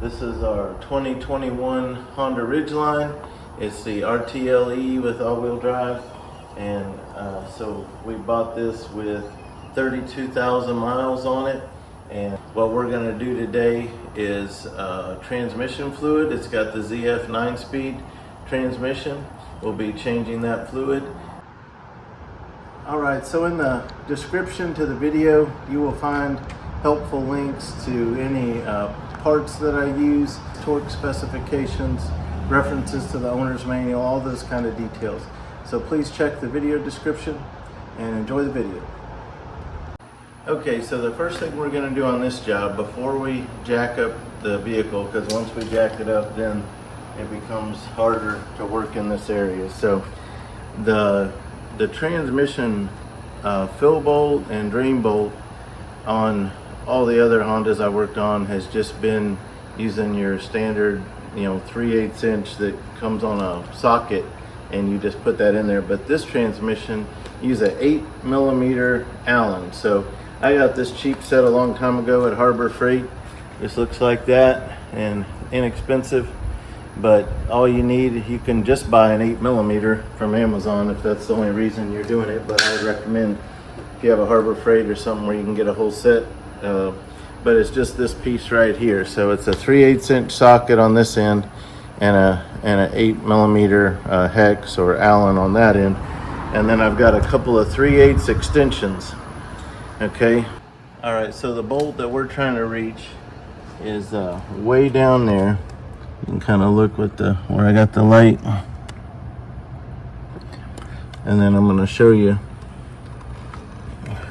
This is our 2021 Honda Ridgeline. It's the RTLE with all-wheel drive, and so we bought this with 32,000 miles on it. And what we're going to do today is transmission fluid. It's got the ZF 9-speed transmission. We'll be changing that fluid. Alright, so in the description to the video you will find helpful links to any parts that I use, torque specifications, references to the owner's manual, all those kind of details. So please check the video description and enjoy the video. Okay, so the first thing we're going to do on this job before we jack up the vehicle, because once we jack it up then it becomes harder to work in this area. So the transmission fill bolt and drain bolt on all the other Hondas I worked on has just been using your standard, 3/8 inch that comes on a socket, and you just put that in there. But this transmission uses an 8mm Allen. So I got this cheap set a long time ago at Harbor Freight. This looks like that and inexpensive. But all you need, you can just buy an 8mm from Amazon if that's the only reason you're doing it. But I would recommend if you have a Harbor Freight or something where you can get a whole set. But it's just this piece right here. So it's a 3/8 inch socket on this end and an 8mm hex or Allen on that end. And then I've got a couple of 3/8 extensions. Okay. All right. So the bolt that we're trying to reach is way down there. You can kind of look with where I got the light, and then I'm going to show you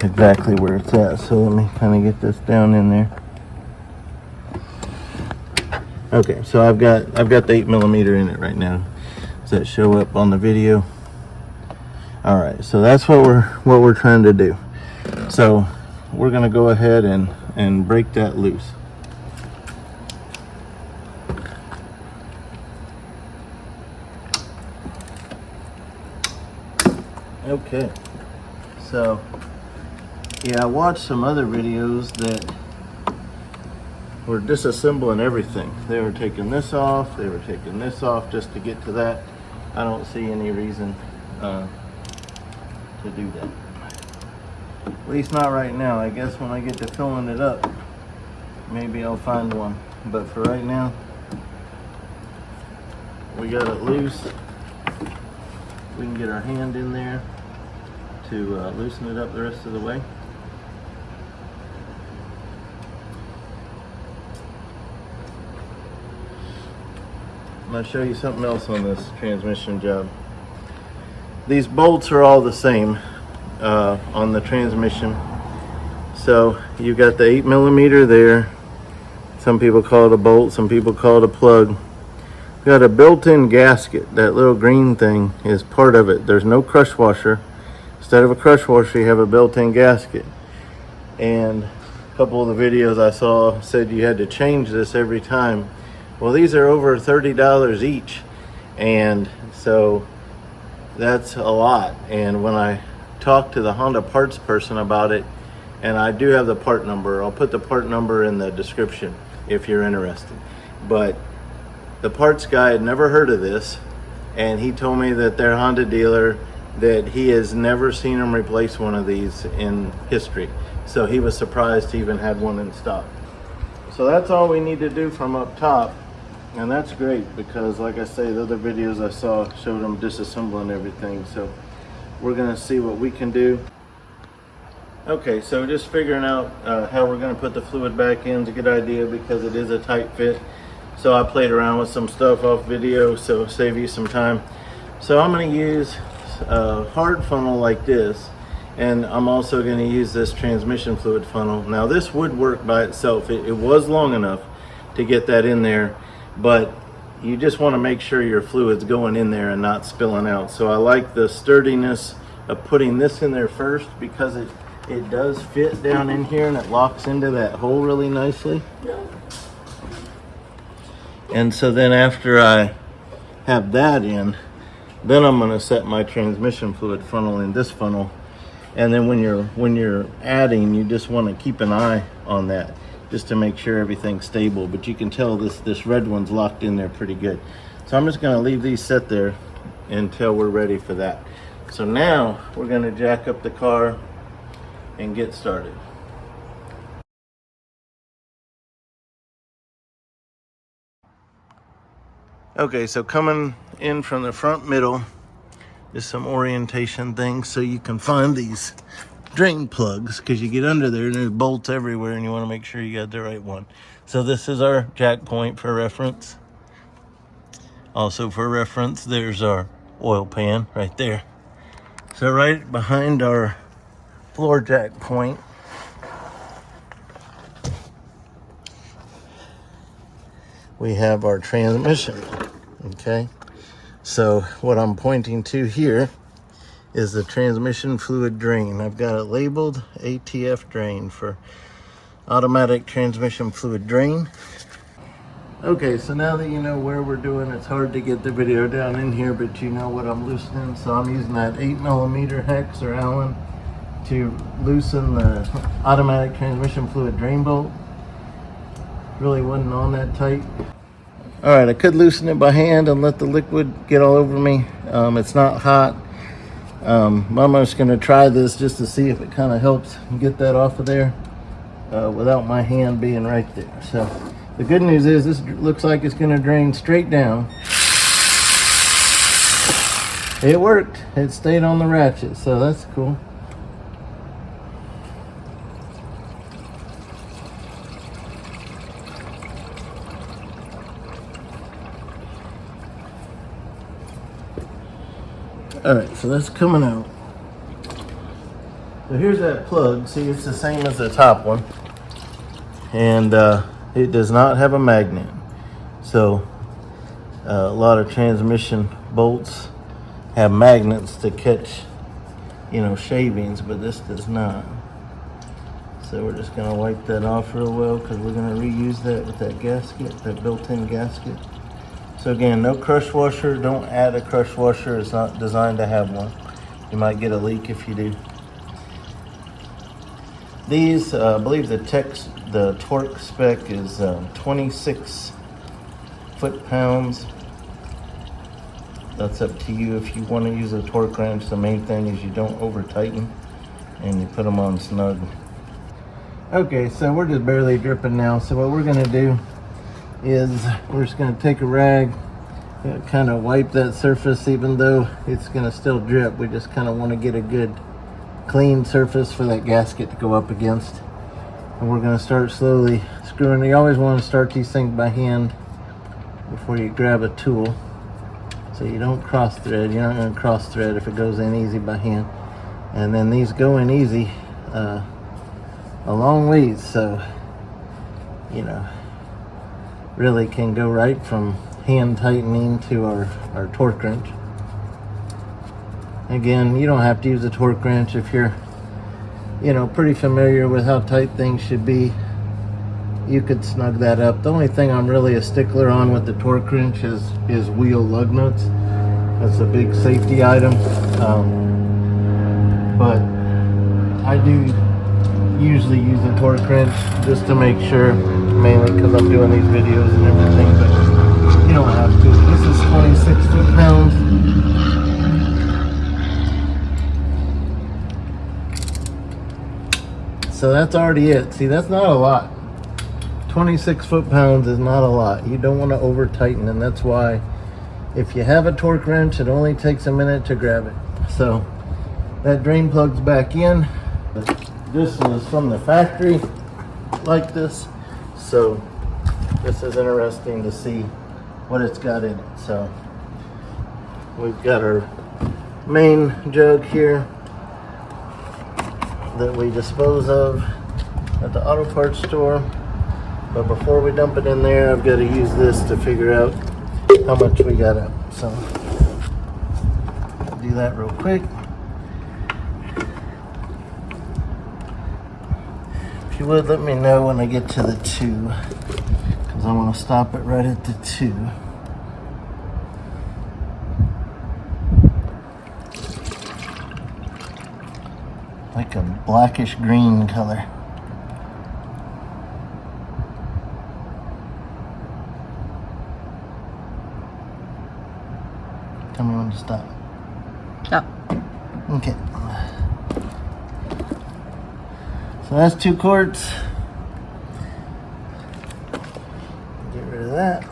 exactly where it's at. So let me kind of get this down in there. Okay, so I've got the 8mm in it right now. Does that show up on the video? All right, so that's what we're trying to do. So we're going to go ahead and break that loose. Okay, so yeah, I watched some other videos that were disassembling everything. They were taking this off, they were taking this off just to get to that. I don't see any reason to do that. At least not right now. I guess when I get to filling it up, maybe I'll find one. But for right now, we got it loose. We can get our hand in there to loosen it up the rest of the way. I'm going to show you something else on this transmission job. These bolts are all the same on the transmission. So you've got the 8mm there. Some people call it a bolt, some people call it a plug. Got a built-in gasket. That little green thing is part of it. There's no crush washer. Instead of a crush washer, you have a built-in gasket. And a couple of the videos I saw said you had to change this every time. Well, these are over $30 each, and so that's a lot. And when I talked to the Honda parts person about it, and I do have the part number, I'll put the part number in the description if you're interested. But the parts guy had never heard of this, and he told me that their Honda dealer, that he has never seen them replace one of these in history. So he was surprised he even had one in stock. So that's all we need to do from up top, and that's great because, like I say, the other videos I saw showed them disassembling everything. So we're gonna see what we can do. Okay, so just figuring out how we're gonna put the fluid back in is a good idea because it is a tight fit. So I played around with some stuff off video, so save you some time. So I'm going to use a hard funnel like this, and I'm also going to use this transmission fluid funnel. Now this would work by itself. It was long enough to get that in there, but you just want to make sure your fluid's going in there and not spilling out. So I like the sturdiness of putting this in there first because it does fit down in here and it locks into that hole really nicely. And so then after I have that in, then I'm going to set my transmission fluid funnel in this funnel. And then when you're adding, you just want to keep an eye on that. just to make sure everything's stable. But you can tell this red one's locked in there pretty good. So I'm just gonna leave these set there until we're ready for that. So now we're gonna jack up the car and get started. Okay, so coming in from the front middle is some orientation things so you can find these drain plugs, because you get under there and there's bolts everywhere and you want to make sure you got the right one. So this is our jack point for reference. Also for reference, there's our oil pan right there. So right behind our floor jack point, we have our transmission. Okay, so what I'm pointing to here is the transmission fluid drain. I've got it labeled ATF drain for automatic transmission fluid drain. Okay, so now that you know where we're doing, it's hard to get the video down in here, but you know what I'm loosening. So I'm using that 8mm hex or Allen to loosen the automatic transmission fluid drain bolt. Really wasn't on that tight. All right, I could loosen it by hand and let the liquid get all over me. It's not hot. I'm just gonna try this just to see if it kind of helps get that off of there without my hand being right there. So the good news is this looks like it's gonna drain straight down. It worked. It stayed on the ratchet, so that's cool. All right, so that's coming out. So here's that plug. See, it's the same as the top one. And it does not have a magnet. So a lot of transmission bolts have magnets to catch, you know, shavings, but this does not. So we're just gonna wipe that off real well, because we're gonna reuse that with that gasket, that built-in gasket. So again, no crush washer. Don't add a crush washer. It's not designed to have one. You might get a leak if you do. These, I believe the torque spec is 26 foot-pounds. That's up to you if you want to use a torque wrench. The main thing is you don't over tighten and you put them on snug. Okay, so we're just barely dripping now. So what we're gonna do is we're just going to take a rag, kind of wipe that surface. Even though it's going to still drip, we just kind of want to get a good clean surface for that gasket to go up against. And we're going to start slowly screwing. You always want to start these things by hand before you grab a tool, so you don't cross thread. You're not going to cross thread if it goes in easy by hand. And then these go in easy a long ways, so you know, really can go right from hand tightening to our torque wrench. Again, you don't have to use a torque wrench if you're, you know, pretty familiar with how tight things should be. You could snug that up. The only thing I'm really a stickler on with the torque wrench is wheel lug nuts. That's a big safety item. But I do usually use a torque wrench just to make sure, mainly because I'm doing these videos and everything, but you don't have to. This is 26 foot-pounds. So that's already it. See, that's not a lot. 26 foot-pounds is not a lot. You don't want to over tighten, and that's why if you have a torque wrench, it only takes a minute to grab it. So that drain plug's back in. This is from the factory, like this. So this is interesting to see what it's got in it. So we've got our main jug here that we dispose of at the auto parts store. But before we dump it in there, I've got to use this to figure out how much we got up. So I'll do that real quick. If you would, let me know when I get to the 2, because I want to stop it right at the 2. Like a blackish green color. Tell me when to stop. Stop. Okay. So that's 2 quarts. Get rid of that.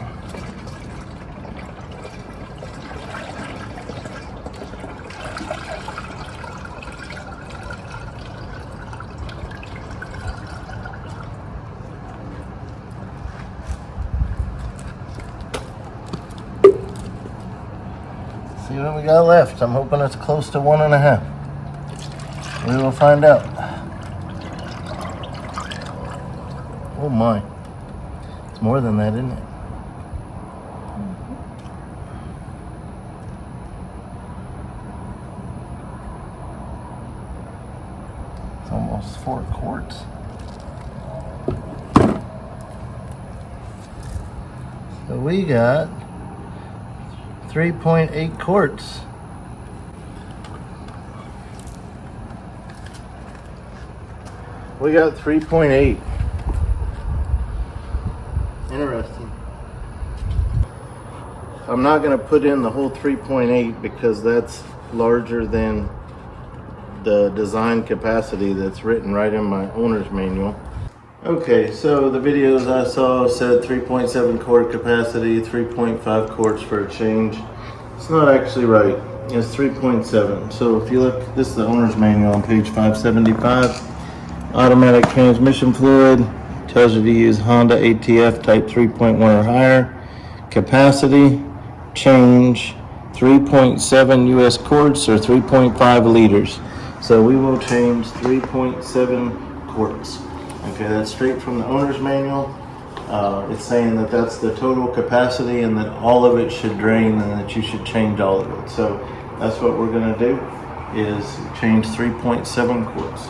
See what we got left. I'm hoping it's close to 1.5. We will find out. Oh my. It's more than that, isn't it? It's almost 4 quarts. So we got 3.8 quarts. We got 3.8. Interesting. I'm not going to put in the whole 3.8 because that's larger than the design capacity that's written right in my owner's manual. Okay, so the videos I saw said 3.7 quart capacity, 3.5 quarts for a change. It's not actually right. It's 3.7. So if you look, this is the owner's manual on page 575. Automatic transmission fluid. Tells you to use Honda ATF-TYPE 3.1 or higher. Capacity, change, 3.7 US quarts or 3.5 liters. So we will change 3.7 quarts. Okay, that's straight from the owner's manual. It's saying that that's the total capacity and that all of it should drain and that you should change all of it. So that's what we're going to do, is change 3.7 quarts.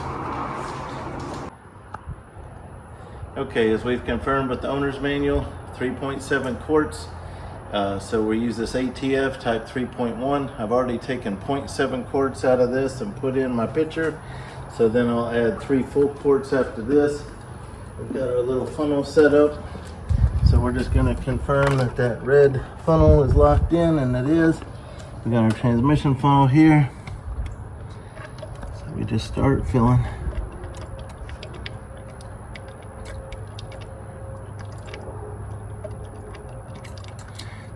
Okay, as we've confirmed with the owner's manual, 3.7 quarts. So we use this ATF-TYPE 3.1. I've already taken 0.7 quarts out of this and put in my pitcher. So then I'll add 3 full quarts after this. We've got our little funnel set up. So we're just going to confirm that that red funnel is locked in, and it is. We got our transmission funnel here. So we just start filling.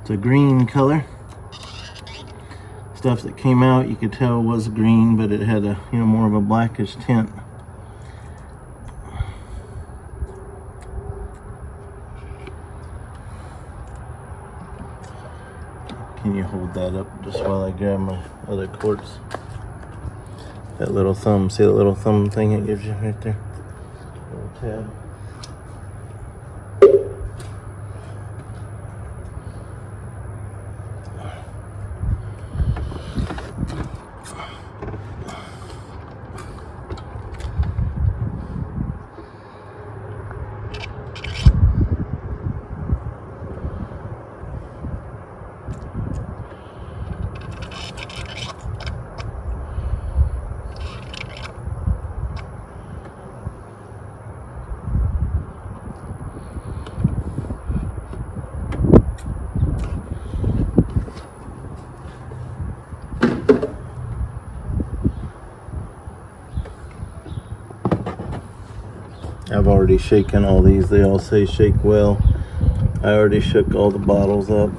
It's a green color. Stuff that came out, you could tell was green, but it had a, more of a blackish tint. Can you hold that up just while I grab my other quarts? That little thumb, see that little thumb thing it gives you right there? Little tab. I've already shaken all these. They all say shake well. I already shook all the bottles up.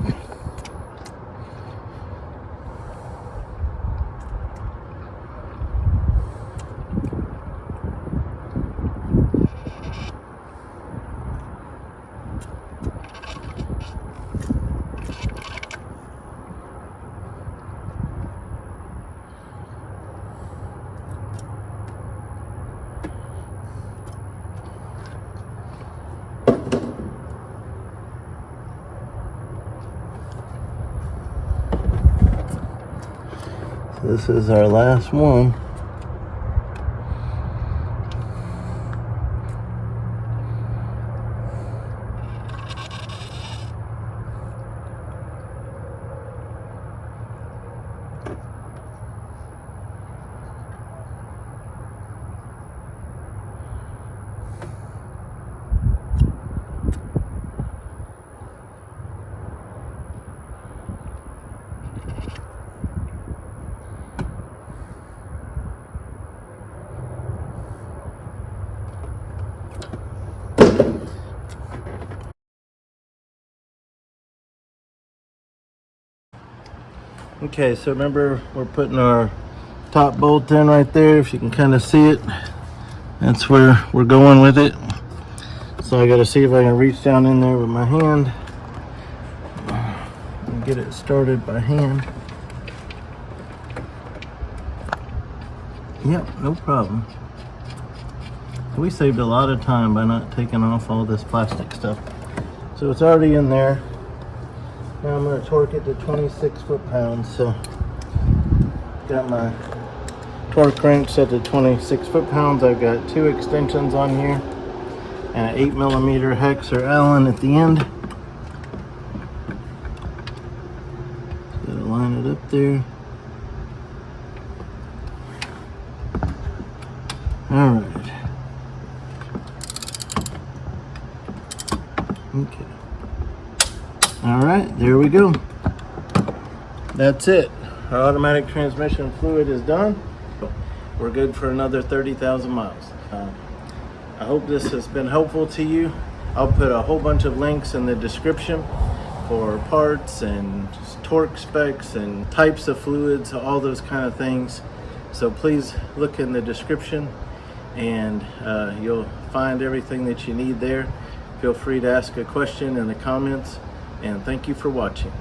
This is our last one. Okay, so remember we're putting our top bolt in right there. If you can kind of see it, that's where we're going with it. So I got to see if I can reach down in there with my hand and get it started by hand. Yep, no problem. We saved a lot of time by not taking off all this plastic stuff. So it's already in there. Now I'm going to torque it to 26 foot-pounds. So got my torque wrench set to 26 foot-pounds. I've got 2 extensions on here and an 8mm hex or Allen at the end. Gotta line it up there. All right. Okay. All right, there we go. That's it. Our automatic transmission fluid is done. We're good for another 30,000 miles. I hope this has been helpful to you. I'll put a whole bunch of links in the description for parts and torque specs and types of fluids, all those kind of things. So please look in the description and you'll find everything that you need there. Feel free to ask a question in the comments, and thank you for watching.